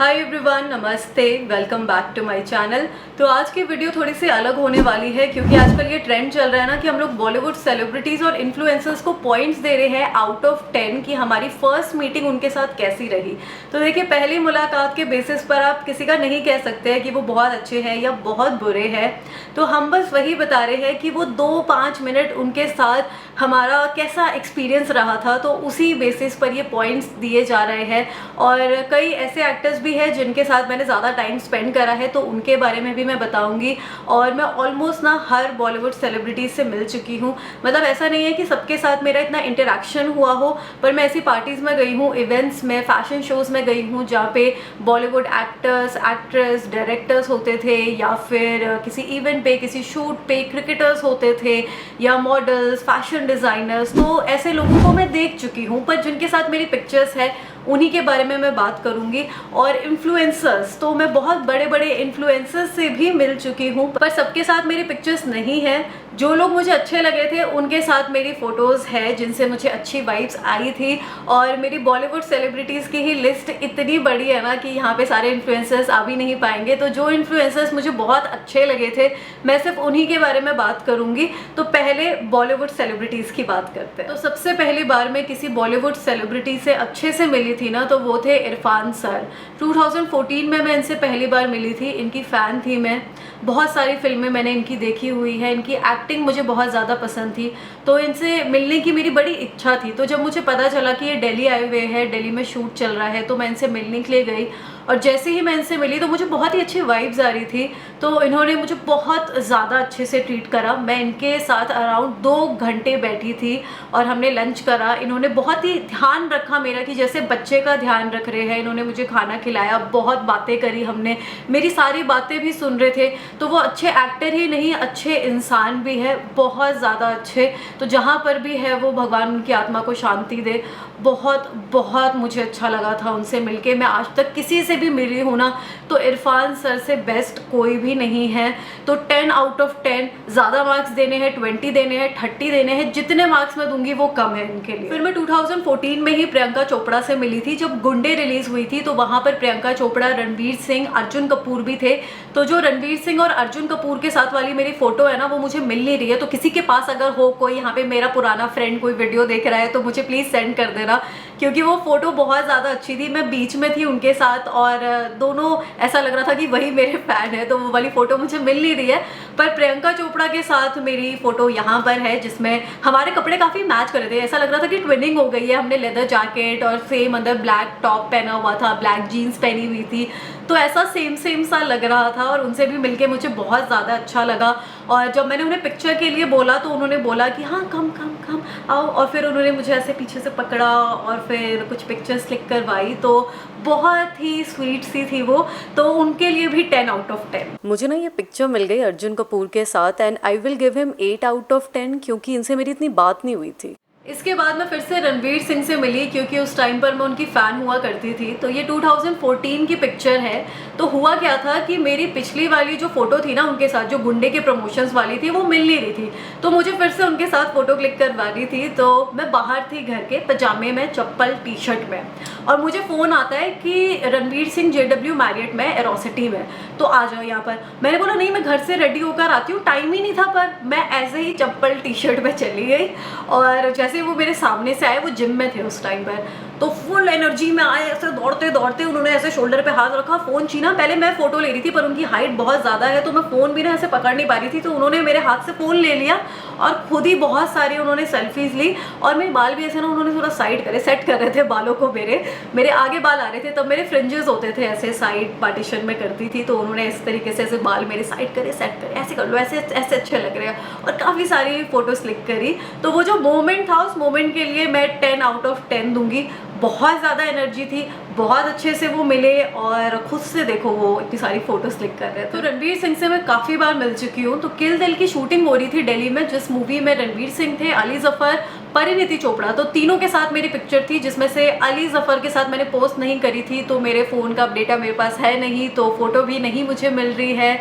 हाय everyone, नमस्ते, welcome back to my channel. तो आज की वीडियो थोड़ी सी अलग होने वाली है क्योंकि आजकल ये ट्रेंड चल रहा है ना कि हम लोग बॉलीवुड सेलिब्रिटीज़ और इन्फ्लुएंसर्स को पॉइंट्स दे रहे हैं आउट ऑफ 10 कि हमारी फर्स्ट मीटिंग उनके साथ कैसी रही। तो देखिए, पहली मुलाकात के बेसिस पर आप किसी का नहीं कह सकते हैं कि वो बहुत अच्छे हैं या बहुत बुरे हैं। तो हम बस वही बता रहे हैं कि वो 2-5 मिनट उनके साथ हमारा कैसा एक्सपीरियंस रहा था, तो उसी बेसिस पर ये पॉइंट्स दिए जा रहे हैं। और कई ऐसे एक्टर्स भी है जिनके साथ मैंने ज़्यादा टाइम स्पेंड करा है, तो उनके बारे में भी मैं बताऊंगी। और मैं ऑलमोस्ट ना हर बॉलीवुड सेलिब्रिटीज से मिल चुकी हूँ। मतलब ऐसा नहीं है कि सबके साथ मेरा इतना इंटरेक्शन हुआ हो, पर मैं ऐसी पार्टीज़ में गई हूँ, इवेंट्स में, फैशन शोज़ में गई हूँ जहाँ पे बॉलीवुड एक्टर्स, एक्ट्रेस, डायरेक्टर्स होते थे, या फिर किसी इवेंट पे, किसी शूट पे क्रिकेटर्स होते थे, या मॉडल्स, फैशन डिज़ाइनर्स। तो ऐसे लोगों को मैं देख चुकी हूँ, पर जिनके साथ मेरी पिक्चर्स है उन्हीं के बारे में मैं बात करूंगी। और इन्फ्लुएंसर्स, तो मैं बहुत बड़े बड़े इन्फ्लुएंसर्स से भी मिल चुकी हूँ, पर सबके साथ मेरी पिक्चर्स नहीं है। जो लोग मुझे अच्छे लगे थे उनके साथ मेरी फ़ोटोज़ है जिनसे मुझे अच्छी वाइब्स आई थी। और मेरी बॉलीवुड सेलिब्रिटीज़ की ही लिस्ट इतनी बड़ी है ना कि यहाँ पे सारे इन्फ्लुएंसर्स आ भी नहीं पाएंगे। तो जो इन्फ्लुएंसर्स मुझे बहुत अच्छे लगे थे मैं सिर्फ उन्हीं के बारे में बात करूँगी। तो पहले बॉलीवुड सेलिब्रिटीज़ की बात करते हैं। तो सबसे पहली बार मैं किसी बॉलीवुड सेलिब्रिटी से अच्छे से मिली थी ना, तो वो थे इरफान सर। 2014 में मैं इनसे पहली बार मिली थी। इनकी फ़ैन थी मैं, बहुत सारी फिल्में मैंने इनकी देखी हुई है, इनकी एक्टिंग मुझे बहुत ज़्यादा पसंद थी, तो इनसे मिलने की मेरी बड़ी इच्छा थी। तो जब मुझे पता चला कि ये दिल्ली आए हुए हैं, दिल्ली में शूट चल रहा है, तो मैं इनसे मिलने के लिए गई। और जैसे ही मैं इनसे मिली तो मुझे बहुत ही अच्छी वाइब्स आ रही थी। तो इन्होंने मुझे बहुत ज़्यादा अच्छे से ट्रीट करा। मैं इनके साथ अराउंड 2 घंटे बैठी थी और हमने लंच करा। इन्होंने बहुत ही ध्यान रखा मेरा, कि जैसे बच्चे का ध्यान रख रहे हैं। इन्होंने मुझे खाना खिलाया, बहुत बातें करी हमने, मेरी सारी बातें भी सुन रहे थे। तो वो अच्छे एक्टर ही नहीं, अच्छे इंसान भी है, बहुत ज़्यादा अच्छे। तो जहाँ पर भी है वो भगवान उनकी आत्मा को शांति दे। बहुत बहुत मुझे अच्छा लगा था उनसे मिलके। मैं आज तक किसी से भी मिली हूँ ना, तो इरफान सर से बेस्ट कोई भी नहीं है। तो 10 आउट ऑफ 10। ज़्यादा मार्क्स देने हैं, 20 देने हैं, 30 देने हैं, जितने मार्क्स मैं दूंगी वो कम है इनके लिए। फिर मैं 2014 में ही प्रियंका चोपड़ा से मिली थी। जब गुंडे रिलीज हुई थी तो वहाँ पर प्रियंका चोपड़ा, रणवीर सिंह, अर्जुन कपूर भी थे। तो जो रणवीर सिंह और अर्जुन कपूर के साथ वाली मेरी फोटो है ना, वो मुझे मिल नहीं रही है। तो किसी के पास अगर हो कोई, यहाँ पे मेरा पुराना फ्रेंड कोई वीडियो देख रहा है, तो मुझे प्लीज़ सेंड कर देना, क्योंकि वो फोटो बहुत ज़्यादा अच्छी थी। मैं बीच में थी उनके साथ और दोनों ऐसा लग रहा था कि वही मेरे फ़ैन है। तो वो वाली फ़ोटो मुझे मिल नहीं रही है। पर प्रियंका चोपड़ा के साथ मेरी फ़ोटो यहाँ पर है, जिसमें हमारे कपड़े काफ़ी मैच कर रहे थे। ऐसा लग रहा था कि ट्विनिंग हो गई है। हमने लेदर जैकेट और सेम अंदर ब्लैक टॉप पहना हुआ था, ब्लैक जीन्स पहनी हुई थी, तो ऐसा सेम सेम सा लग रहा था। और उनसे भी मिलके मुझे बहुत ज़्यादा अच्छा लगा। और जब मैंने उन्हें पिक्चर के लिए बोला तो उन्होंने बोला कि हाँ कम कम कम आओ, और फिर उन्होंने मुझे ऐसे पीछे से पकड़ा और फिर कुछ पिक्चर्स क्लिक करवाई। तो बहुत ही स्वीट सी थी वो। तो उनके लिए भी 10 आउट ऑफ 10। मुझे ना ये पिक्चर मिल गई अर्जुन कपूर के साथ, and I will give him 8 out of 10, क्योंकि इनसे मेरी इतनी बात नहीं हुई थी। इसके बाद मैं फिर से रणवीर सिंह से मिली, क्योंकि उस टाइम पर मैं उनकी फ़ैन हुआ करती थी। तो ये 2014 की पिक्चर है। तो हुआ क्या था कि मेरी पिछली वाली जो फ़ोटो थी ना उनके साथ, जो गुंडे के प्रमोशंस वाली थी, वो मिल नहीं रही थी। तो मुझे फिर से उनके साथ फ़ोटो क्लिक करवानी थी। तो मैं बाहर थी घर के, पजामे में, चप्पल, टी शर्ट में, और मुझे फ़ोन आता है कि रणवीर सिंह JW मैरियट में, एरोसिटी में, तो आ जाओ यहाँ पर। मैंने बोला नहीं, मैं घर से रेडी होकर आती हूँ, टाइम ही नहीं था। पर मैं ऐसे ही चप्पल टी शर्ट में चली गई, और जैसे वो मेरे सामने से आए, वो जिम में थे उस टाइम पर, तो फुल एनर्जी में आए, ऐसे दौड़ते दौड़ते उन्होंने ऐसे शोल्डर पे हाथ रखा, फ़ोन छीना। पहले मैं फ़ोटो ले रही थी, पर उनकी हाइट बहुत ज़्यादा है तो मैं फ़ोन भी ना ऐसे पकड़ नहीं पा रही थी। तो उन्होंने मेरे हाथ से फ़ोन ले लिया और खुद ही बहुत सारी उन्होंने सेल्फीज़ ली। और मेरे बाल भी ऐसे ना उन्होंने थोड़ा साइड करे, सेट कर रहे थे बालों को। मेरे आगे बाल आ रहे थे, तब मेरे फ्रिंजेस होते थे, ऐसे साइड पार्टीशन में करती थी। तो उन्होंने इस तरीके से ऐसे बाल मेरे साइड करे, सेट करे, ऐसे कर लो, ऐसे ऐसे अच्छे लग रहे हैं। और काफ़ी सारी फ़ोटोज़ क्लिक करी। तो वो जो मोमेंट था, उस मोमेंट के लिए मैं 10 आउट ऑफ 10 दूंगी। बहुत ज़्यादा एनर्जी थी, बहुत अच्छे से वो मिले, और खुद से देखो वो इतनी सारी फोटोज़ क्लिक कर रहे थे। तो रणवीर सिंह से मैं काफ़ी बार मिल चुकी हूँ। तो किल दिल की शूटिंग हो रही थी दिल्ली में, जिस मूवी में रणवीर सिंह थे, अली जफ़र, परिणीति चोपड़ा, तो तीनों के साथ मेरी पिक्चर थी, जिसमें से अली जफ़र के साथ मैंने पोस्ट नहीं करी थी। तो मेरे फ़ोन का डेटा मेरे पास है नहीं, तो फ़ोटो भी नहीं मुझे मिल रही है।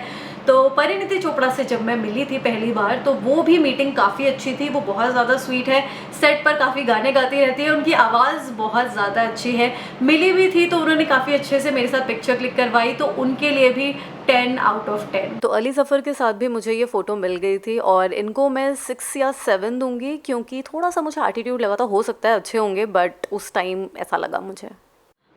तो परिणीति चोपड़ा से जब मैं मिली थी पहली बार तो वो भी मीटिंग काफ़ी अच्छी थी। वो बहुत ज़्यादा स्वीट है, सेट पर काफ़ी गाने गाती रहती है, उनकी आवाज़ बहुत ज़्यादा अच्छी है। मिली भी थी तो उन्होंने काफ़ी अच्छे से मेरे साथ पिक्चर क्लिक करवाई, तो उनके लिए भी 10 आउट ऑफ 10। तो अली ज़फ़र के साथ भी मुझे ये फ़ोटो मिल गई थी और इनको मैं 6 या 7 दूंगी, क्योंकि थोड़ा सा मुझे एटीट्यूड लगा था, हो सकता है अच्छे होंगे बट उस टाइम ऐसा लगा मुझे।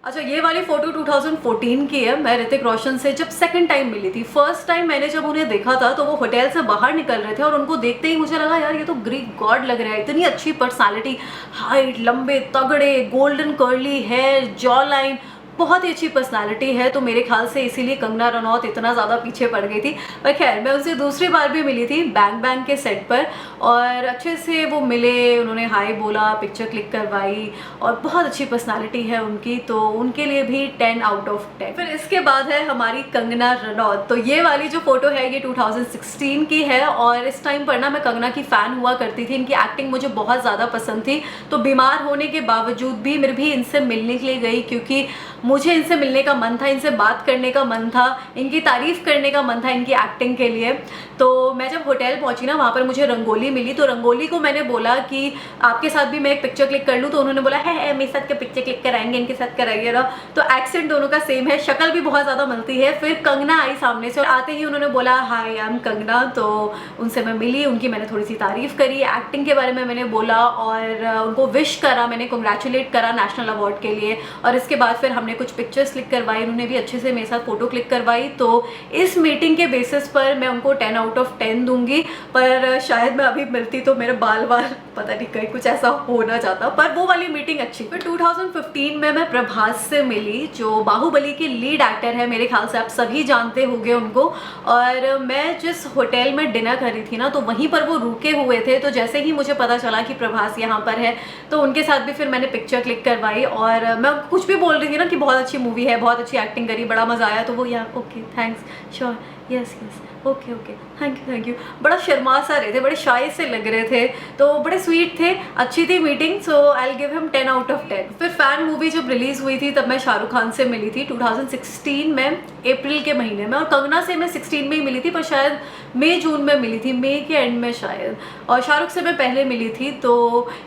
अच्छा, ये वाली फ़ोटो 2014 की है। मैं ऋतिक रोशन से जब सेकंड टाइम मिली थी। फर्स्ट टाइम मैंने जब उन्हें देखा था तो वो होटल से बाहर निकल रहे थे और उनको देखते ही मुझे लगा यार ये तो ग्रीक गॉड लग रहा है, इतनी अच्छी पर्सनालिटी, हाइट, लंबे तगड़े, golden curly hair, jaw line, बहुत ही अच्छी पर्सनालिटी है। तो मेरे ख्याल से इसीलिए कंगना रनौत इतना ज़्यादा पीछे पड़ गई थी। पर खैर, मैं उनसे दूसरी बार भी मिली थी बैंग बैंग के सेट पर और अच्छे से वो मिले, उन्होंने हाय बोला, पिक्चर क्लिक करवाई और बहुत अच्छी पर्सनालिटी है उनकी, तो उनके लिए भी 10 आउट ऑफ 10। फिर इसके बाद है हमारी कंगना रनौत। तो ये वाली जो फ़ोटो है ये 2016 की है और इस टाइम पर ना मैं कंगना की फ़ैन हुआ करती थी। इनकी एक्टिंग मुझे बहुत ज़्यादा पसंद थी, तो बीमार होने के बावजूद भी मेरे भी इनसे मिलने के लिए गई, क्योंकि मुझे इनसे मिलने का मन था, इनसे बात करने का मन था, इनकी तारीफ़ करने का मन था इनकी एक्टिंग के लिए। तो मैं जब होटल पहुंची ना, वहाँ पर मुझे रंगोली मिली, तो रंगोली को मैंने बोला कि आपके साथ भी मैं एक पिक्चर क्लिक कर लूँ, तो उन्होंने बोला है मेरे साथ क्या पिक्चर क्लिक कराएंगे, इनके साथ कराइए ना। तो एक्सेंट दोनों का सेम है, शक्ल भी बहुत ज़्यादा मिलती है। फिर कंगना आई सामने से और आते ही उन्होंने बोला हाय आई एम कंगना, तो उनसे मैं मिली, उनकी मैंने थोड़ी सी तारीफ़ करी, एक्टिंग के बारे में मैंने बोला और उनको विश करा, मैंने कंग्रेचुलेट करा नेशनल अवार्ड के लिए। और इसके बाद फिर हमने कुछ पिक्चर्स क्लिक करवाई, उन्होंने भी अच्छे से मेरे साथ फ़ोटो क्लिक करवाई। तो इस मीटिंग के बेसिस पर मैं उनको 10 आउट ऑफ 10 दूंगी। पर शायद मैं अभी मिलती तो मेरे बाल पता नहीं कहीं कुछ ऐसा हो ना जाता, पर वो वाली मीटिंग अच्छी। फिर 2015 में मैं प्रभास से मिली, जो बाहुबली के लीड एक्टर है, मेरे ख्याल से आप सभी जानते होंगे उनको। और मैं जिस होटल में डिनर करी थी ना, तो वहीं पर वो रुके हुए थे। तो जैसे ही मुझे पता चला कि प्रभास यहाँ पर है, तो उनके साथ भी फिर मैंने पिक्चर क्लिक करवाई और मैं कुछ भी बोल रही थी ना कि बहुत अच्छी मूवी है, बहुत अच्छी एक्टिंग करी, बड़ा मज़ा आया। तो वो यार okay thanks, sure, yes yes, okay okay, thank you. बड़ा शर्मा सा रहे थे, बड़े शाय से लग रहे थे, तो बड़े स्वीट थे, अच्छी थी meeting. So I will give him 10 out of 10। फिर फैन मूवी जब रिलीज़ हुई थी तब मैं शाहरुख खान से मिली थी 2016 में, अप्रैल के महीने में। और कंगना से मैं 16 में ही मिली थी, पर शायद मई जून में मिली थी, मई के एंड में शायद। और शाहरुख से मैं पहले मिली थी। तो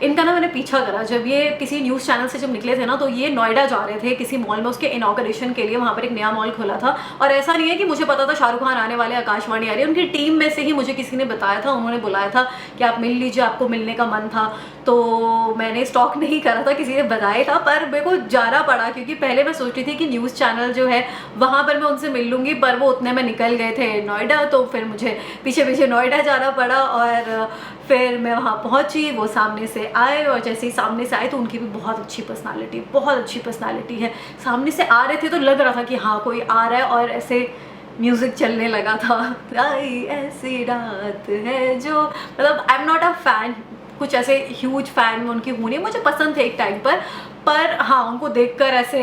इनका ना मैंने पीछा करा, जब ये किसी न्यूज़ चैनल से जब निकले थे ना, तो ये नोएडा जा रहे थे किसी मॉल में उसके इनॉग्रेशन के लिए, वहाँ पर एक नया मॉल खुला था। और ऐसा नहीं है कि मुझे पता था शाहरुख खान आने वाले, आकाशवाणी आ रही है, उनकी टीम में से ही मुझे किसी ने बताया था, उन्होंने बुलाया था कि आप मिल लीजिए, आपको मिलने का मन था। तो मैंने स्टॉक नहीं करा था, किसी ने बताया था, पर मेरे को जाना पड़ा, क्योंकि पहले मैं सोचती थी कि न्यूज़ चैनल जो है वहाँ पर मैं उनसे मिल लूँगी, पर वो उतने में निकल गए थे नोएडा। तो फिर मुझे पीछे पीछे नोएडा जाना पड़ा और फिर मैं वहाँ पहुँची, वो सामने से आए और जैसे ही सामने से आए तो उनकी भी बहुत अच्छी पर्सनालिटी है। सामने से आ रहे थे तो लग रहा था कि हाँ कोई आ रहा है, और ऐसे म्यूज़िक चलने लगा था, आई ऐसी रात है जो, मतलब I am not a fan, कुछ ऐसे ह्यूज फैन में उनकी हूँ नहीं, मुझे पसंद थे एक टाइम पर हाँ उनको देखकर ऐसे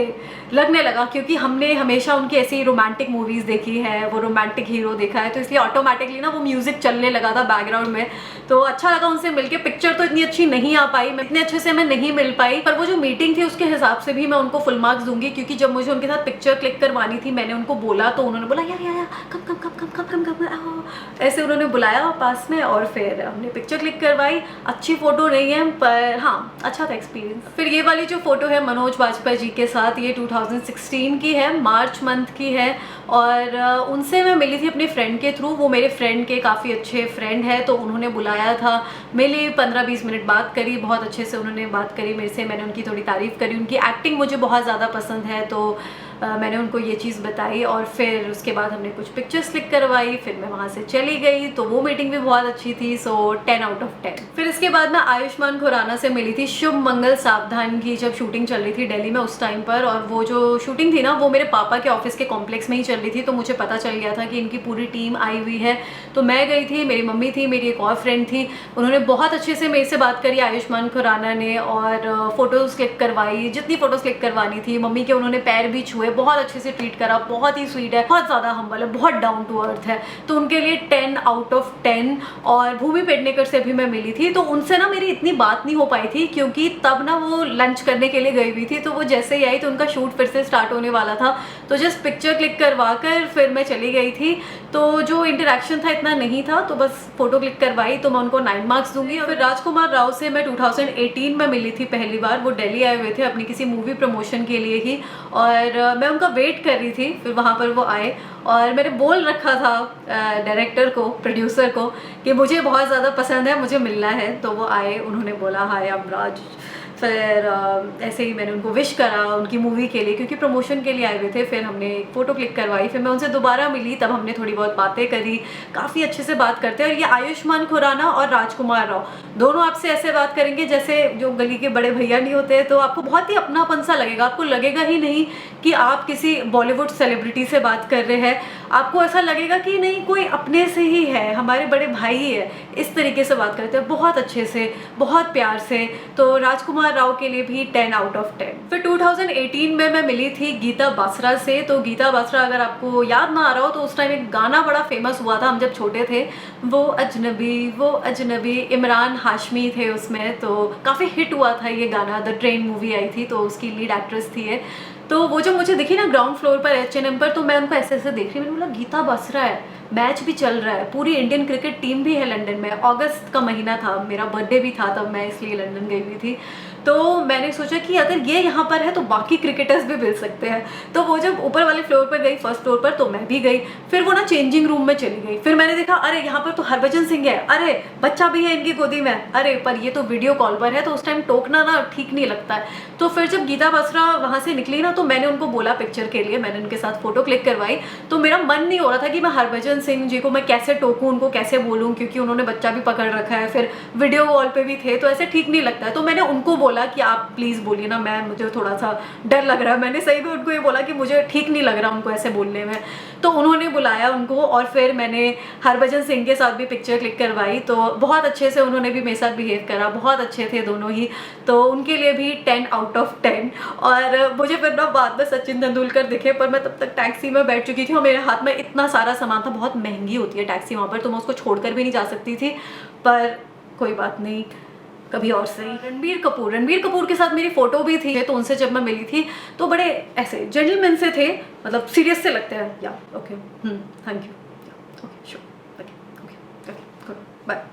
लगने लगा, क्योंकि हमने हमेशा उनकी ऐसी रोमांटिक मूवीज़ देखी है, वो रोमांटिक हीरो देखा है, तो इसलिए ऑटोमेटिकली ना वो म्यूज़िक चलने लगा था बैकग्राउंड में। तो अच्छा लगा उनसे मिलके। पिक्चर तो इतनी अच्छी नहीं आ पाई, मैं इतने अच्छे से मैं नहीं मिल पाई, पर वो जो मीटिंग थी उसके हिसाब से भी मैं उनको फुल मार्क्स दूंगी, क्योंकि जब मुझे उनके साथ पिक्चर क्लिक करवानी थी, मैंने उनको बोला तो उन्होंने बोला यार कम ऐसे उन्होंने बुलाया पास में और फिर हमने पिक्चर क्लिक करवाई। अच्छी फ़ोटो नहीं है पर हाँ अच्छा था एक्सपीरियंस। फिर ये वाली जो फ़ोटो है मनोज वाजपेयी जी के साथ, ये 2016 की है, मार्च मंथ की है। और उनसे मैं मिली थी अपने फ्रेंड के थ्रू, वो मेरे फ्रेंड के काफ़ी अच्छे फ्रेंड है, तो उन्होंने बुलाया था, मिली, 15-20 मिनट बात करी, बहुत अच्छे से उन्होंने बात करी मेरे से, मैंने उनकी थोड़ी तारीफ़ करी, उनकी एक्टिंग मुझे बहुत ज़्यादा पसंद है, तो मैंने उनको ये चीज़ बताई। और फिर उसके बाद हमने कुछ पिक्चर्स क्लिक करवाई, फिर मैं वहाँ से चली गई, तो वो मीटिंग भी बहुत अच्छी थी। सो 10 आउट ऑफ 10। फिर इसके बाद मैं आयुष्मान खुराना से मिली थी शुभ मंगल सावधान की जब शूटिंग चल रही थी दिल्ली में उस टाइम पर, और वो जो शूटिंग थी ना वो मेरे पापा के ऑफिस के कॉम्प्लेक्स में ही चल रही थी, तो मुझे पता चल गया था कि इनकी पूरी टीम आई हुई है, तो मैं गई थी, मेरी मम्मी थी, मेरी एक और फ्रेंड थी, उन्होंने बहुत अच्छे से मेरे से बात करी आयुष्मान खुराना ने, और फोटोज़ क्लिक करवाई, जितनी फ़ोटोज़ क्लिक करवानी थी, मम्मी के उन्होंने पैर भी छुए, बहुत अच्छे से ट्रीट करा, बहुत ही स्वीट है, बहुत ज़्यादा हम्बल है, बहुत डाउन टू अर्थ है, तो उनके लिए 10 आउट ऑफ 10। और भूमि पेडनेकर से भी मैं मिली थी, तो उनसे ना मेरी इतनी बात नहीं हो पाई थी, क्योंकि तब ना वो लंच करने के लिए गई हुई थी, तो वो जैसे ही आई तो उनका शूट फिर से स्टार्ट होने वाला था, तो जस्ट पिक्चर क्लिक करवा कर फिर मैं चली गई थी। तो जो इंटरेक्शन था इतना नहीं था, तो बस फोटो क्लिक करवाई, तो मैं उनको 9 मार्क्स दूंगी। और फिर राजकुमार राव से मैं 2018 में मिली थी पहली बार। वो दिल्ली आए हुए थे अपनी किसी मूवी प्रमोशन के लिए ही, और मैं उनका वेट कर रही थी। फिर वहाँ पर वो आए और मैंने बोल रखा था डायरेक्टर को, प्रोड्यूसर को, कि मुझे बहुत ज़्यादा पसंद है, मुझे मिलना है। तो वो आए, उन्होंने बोला हाय अमराज। फिर ऐसे ही मैंने उनको विश करा उनकी मूवी के लिए, क्योंकि प्रमोशन के लिए आए हुए थे। फिर हमने एक फ़ोटो क्लिक करवाई, फिर मैं उनसे दोबारा मिली, तब हमने थोड़ी बहुत बातें करी। काफ़ी अच्छे से बात करते हैं। और ये आयुष्मान खुराना और राजकुमार राव दोनों आपसे ऐसे बात करेंगे जैसे जो गली के बड़े भैया नहीं होते। तो आपको बहुत ही अपनापन सा लगेगा, आपको लगेगा ही नहीं कि आप किसी बॉलीवुड सेलिब्रिटी से बात कर रहे हैं। आपको ऐसा लगेगा कि नहीं, कोई अपने से ही है, हमारे बड़े भाई ही है। इस तरीके से बात करते हैं, बहुत अच्छे से, बहुत प्यार से। तो राजकुमार राव के लिए भी 10 आउट ऑफ 10। फिर 2018 में मैं मिली थी गीता बासरा से। तो गीता बासरा, अगर आपको याद ना आ रहा हो, तो उस टाइम एक गाना बड़ा फेमस हुआ था हम जब छोटे थे, वो अजनबी, इमरान हाशमी थे उसमें। तो काफ़ी हिट हुआ था ये गाना, द ट्रेन मूवी आई थी, तो उसकी लीड एक्ट्रेस थी ये। तो वो जब मुझे दिखी ना ग्राउंड फ्लोर पर H&M पर, तो मैं उनको ऐसे ऐसे देख रही, मैंने बोला गीता बासरा है, मैच भी चल रहा है, पूरी इंडियन क्रिकेट टीम भी है लंदन में। अगस्त का महीना था, मेरा बर्थडे भी था तब, मैं इसलिए लंदन गई हुई थी। तो मैंने सोचा कि अगर ये यहाँ पर है तो बाकी क्रिकेटर्स भी मिल सकते हैं। तो वो जब ऊपर वाले फ्लोर पर गई, फर्स्ट फ्लोर पर, तो मैं भी गई। फिर वो ना चेंजिंग रूम में चली गई। फिर मैंने देखा, अरे यहाँ पर तो हरभजन सिंह है, अरे बच्चा भी है इनकी गोदी में, अरे पर ये तो वीडियो कॉल पर है, तो उस टाइम टोकना ना ठीक नहीं लगता है। तो फिर जब गीता बासरा वहाँ से निकली ना, तो मैंने उनको बोला पिक्चर के लिए, मैंने उनके साथ फोटो क्लिक करवाई। तो मेरा मन नहीं हो रहा था कि मैं हरभजन सिंह जी को मैं कैसे टोकूं, उनको कैसे बोलूं, क्योंकि उन्होंने बच्चा भी पकड़ रखा है, फिर वीडियो कॉल पे भी थे, तो ऐसे ठीक नहीं लगता है। तो मैंने उनको बोला कि आप प्लीज बोलिए ना, मुझे थोड़ा सा डर लग रहा है। मैंने सही में उनको ये बोला कि मुझे ठीक नहीं लग रहा उनको ऐसे बोलने में। तो उन्होंने बुलाया उनको, और फिर मैंने हरभजन सिंह के साथ भी पिक्चर क्लिक करवाई। तो बहुत अच्छे से उन्होंने भी मेरे साथ बिहेव करा, बहुत अच्छे थे दोनों ही। तो उनके लिए भी 10 आउट ऑफ 10। और मुझे फिर ना बाद में सचिन तेंदुलकर दिखे, पर मैं तब तक टैक्सी में बैठ चुकी थी और मेरे हाथ में इतना सारा सामान था। बहुत महंगी होती है टैक्सी वहाँ पर, तो मैं उसको छोड़कर भी नहीं जा सकती थी, पर कोई बात नहीं, कभी और सही। रणबीर कपूर के साथ मेरी फोटो भी थी। तो उनसे जब मैं मिली थी तो बड़े ऐसे जेंटलमैन से थे, मतलब सीरियस से लगते हैं। या okay, thank you, okay sure, okay good, bye.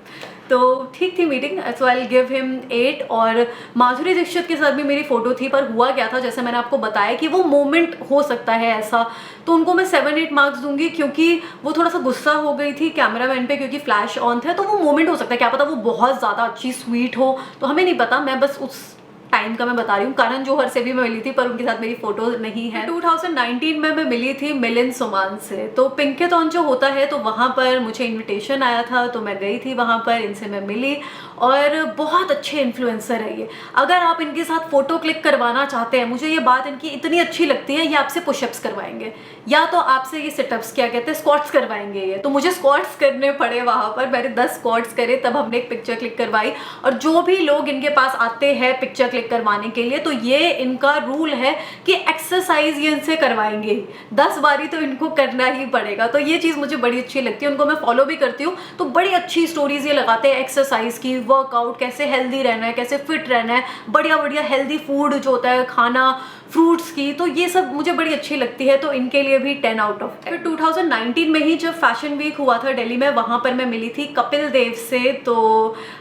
तो ठीक थी meeting, so I will give him 8। और माधुरी दीक्षित के साथ भी मेरी फोटो थी, पर हुआ क्या था, जैसे मैंने आपको बताया कि वो मोमेंट हो सकता है ऐसा, तो उनको मैं 7-8 मार्क्स दूंगी, क्योंकि वो थोड़ा सा गुस्सा हो गई थी कैमरामैन पे, क्योंकि फ्लैश ऑन थे। तो वो मोमेंट हो सकता है, क्या पता वो बहुत ज़्यादा अच्छी स्वीट हो, तो हमें नहीं पता। मैं बस उस टाइम का मैं बता रही हूँ। करण जौहर से भी मैं मिली थी, पर उनके साथ मेरी फोटो नहीं है। 2019 में मैं मिली थी मिलिंद सोमान से। तो पिंकेथॉन जो होता है, तो वहाँ पर मुझे इनविटेशन आया था, तो मैं गई थी वहाँ पर, इनसे मैं मिली। और बहुत अच्छे इन्फ्लुएंसर है ये। अगर आप इनके साथ फोटो क्लिक करवाना चाहते हैं, मुझे ये बात इनकी इतनी अच्छी लगती है, ये आपसे पुशअप्स करवाएंगे, या तो आपसे ये सिटअप्स, क्या कहते हैं, स्क्वाट्स करवाएंगे ये। तो मुझे स्क्वाट्स करने पड़े वहाँ पर, मैंने 10 स्क्वाट्स करे, तब हमने एक पिक्चर क्लिक करवाई। और जो भी लोग इनके पास आते हैं पिक्चर क्लिक करवाने के लिए, तो ये इनका रूल है कि एक्सरसाइज ये इनसे करवाएंगे, 10 बारी तो इनको करना ही पड़ेगा। तो ये चीज़ मुझे बड़ी अच्छी लगती है, उनको मैं फॉलो भी करती हूँ। तो बड़ी अच्छी स्टोरीज ये लगाते हैं एक्सरसाइज की, वर्कआउट, कैसे हेल्दी रहना है, कैसे फिट रहना है, बढ़िया बढ़िया हेल्दी फूड जो होता है खाना, फ्रूट्स की, तो ये सब मुझे बड़ी अच्छी लगती है। तो इनके लिए भी 10 आउट ऑफ 10। फिर 2019 में ही जब फैशन वीक हुआ था दिल्ली में, वहाँ पर मैं मिली थी कपिल देव से। तो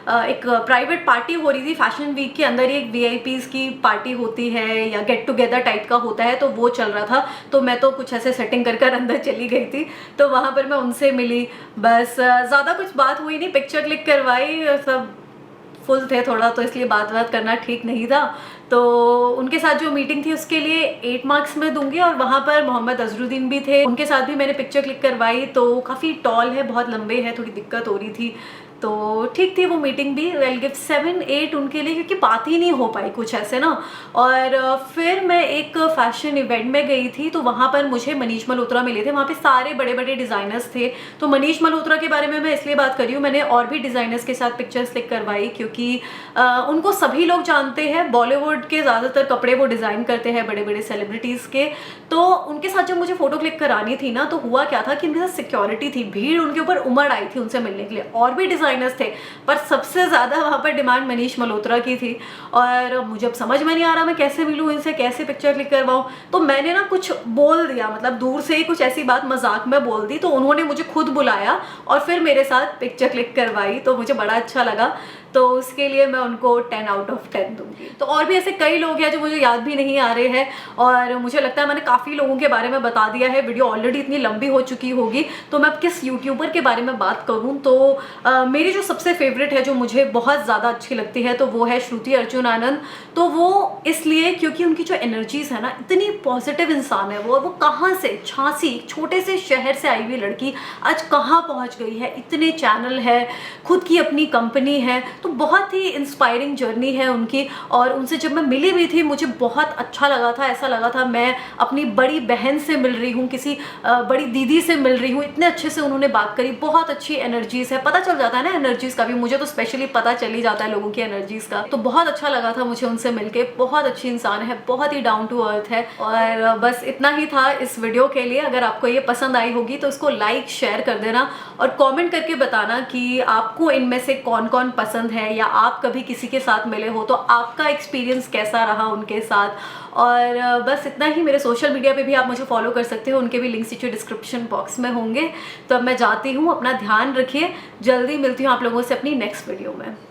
एक प्राइवेट पार्टी हो रही थी फैशन वीक के अंदर ही, एक VIPs की पार्टी होती है या गेट टुगेदर टाइप का होता है, तो वो चल रहा था। तो मैं तो कुछ ऐसे सेटिंग कर अंदर चली गई थी, तो वहाँ पर मैं उनसे मिली। बस ज़्यादा कुछ बात हुई नहीं, पिक्चर क्लिक करवाई, सब फुल थे थोड़ा, तो इसलिए बात करना ठीक नहीं था। तो उनके साथ जो मीटिंग थी उसके लिए 8 मार्क्स मैं दूंगी। और वहाँ पर मोहम्मद अजरुद्दीन भी थे, उनके साथ भी मैंने पिक्चर क्लिक करवाई। तो काफ़ी टॉल है, बहुत लंबे हैं, थोड़ी दिक्कत हो रही थी, तो ठीक थी वो मीटिंग भी। आई विल गिव 7-8 उनके लिए, क्योंकि बात ही नहीं हो पाई कुछ ऐसे ना। और फिर मैं एक फैशन इवेंट में गई थी, तो वहाँ पर मुझे मनीष मल्होत्रा मिले थे। वहाँ पे सारे बड़े बड़े डिज़ाइनर्स थे। तो मनीष मल्होत्रा के बारे में मैं इसलिए बात कर रही हूँ, मैंने और भी डिज़ाइनर्स के साथ पिक्चर्स क्लिक करवाई, क्योंकि उनको सभी लोग जानते हैं। बॉलीवुड के ज़्यादातर कपड़े वो डिज़ाइन करते हैं, बड़े बड़े सेलिब्रिटीज़ के। तो उनके साथ जब मुझे फ़ोटो क्लिक करानी थी ना, तो हुआ क्या था कि उनके साथ सिक्योरिटी थी, भीड़ उनके ऊपर उमड़ आई थी उनसे मिलने के लिए। और भी डिज़ाइनर्स थे, पर सबसे ज़्यादा वहाँ पर डिमांड मनीष मल्होत्रा की थी। और मुझे अब समझ में नहीं आ रहा मैं कैसे मिलूँ इनसे, कैसे पिक्चर क्लिक करवाऊँ। तो मैंने ना कुछ बोल दिया, मतलब दूर से ही कुछ ऐसी बात मजाक में बोल दी, तो उन्होंने मुझे खुद बुलाया और फिर मेरे साथ पिक्चर क्लिक करवाई, तो मुझे बड़ा अच्छा लगा। तो उसके लिए मैं उनको 10 आउट ऑफ 10 दूंगी। तो और भी ऐसे कई लोग हैं जो मुझे याद भी नहीं आ रहे हैं, और मुझे लगता है मैंने काफ़ी लोगों के बारे में बता दिया है, वीडियो ऑलरेडी इतनी लंबी हो चुकी होगी। तो मैं अब किस यूट्यूबर के बारे में बात करूँ, तो मेरी जो सबसे फेवरेट है, जो मुझे बहुत ज़्यादा अच्छी लगती है, तो वो है श्रुति अर्जुन आनंद। तो वो इसलिए क्योंकि उनकी जो एनर्जीज़ है ना, इतनी पॉजिटिव इंसान है वो कहाँ से, झांसी छोटे से शहर से आई हुई लड़की आज कहाँ पहुँच गई है, इतने चैनल है, खुद की अपनी कंपनी है। तो बहुत ही इंस्पायरिंग जर्नी है उनकी। और उनसे जब मैं मिली भी थी, मुझे बहुत अच्छा लगा था, ऐसा लगा था मैं अपनी बड़ी बहन से मिल रही हूँ, किसी बड़ी दीदी से मिल रही हूँ। इतने अच्छे से उन्होंने बात करी, बहुत अच्छी एनर्जीज़ है, पता चल जाता है ना एनर्जीज़ का भी, मुझे तो स्पेशली पता चल ही जाता है लोगों की एनर्जीज़ का। तो बहुत अच्छा लगा था मुझे उनसे मिलके, बहुत अच्छी इंसान है, बहुत ही डाउन टू अर्थ है। और बस इतना ही था इस वीडियो के लिए। अगर आपको ये पसंद आई होगी तो इसको लाइक शेयर कर देना और कमेंट करके बताना कि आपको इनमें से कौन कौन पसंद है, या आप कभी किसी के साथ मिले हो तो आपका एक्सपीरियंस कैसा रहा उनके साथ। और बस इतना ही। मेरे सोशल मीडिया पे भी आप मुझे फॉलो कर सकते हो, उनके भी लिंक्स नीचे डिस्क्रिप्शन बॉक्स में होंगे। तो अब मैं जाती हूँ, अपना ध्यान रखिए, जल्दी मिलती हूँ आप लोगों से अपनी नेक्स्ट वीडियो में।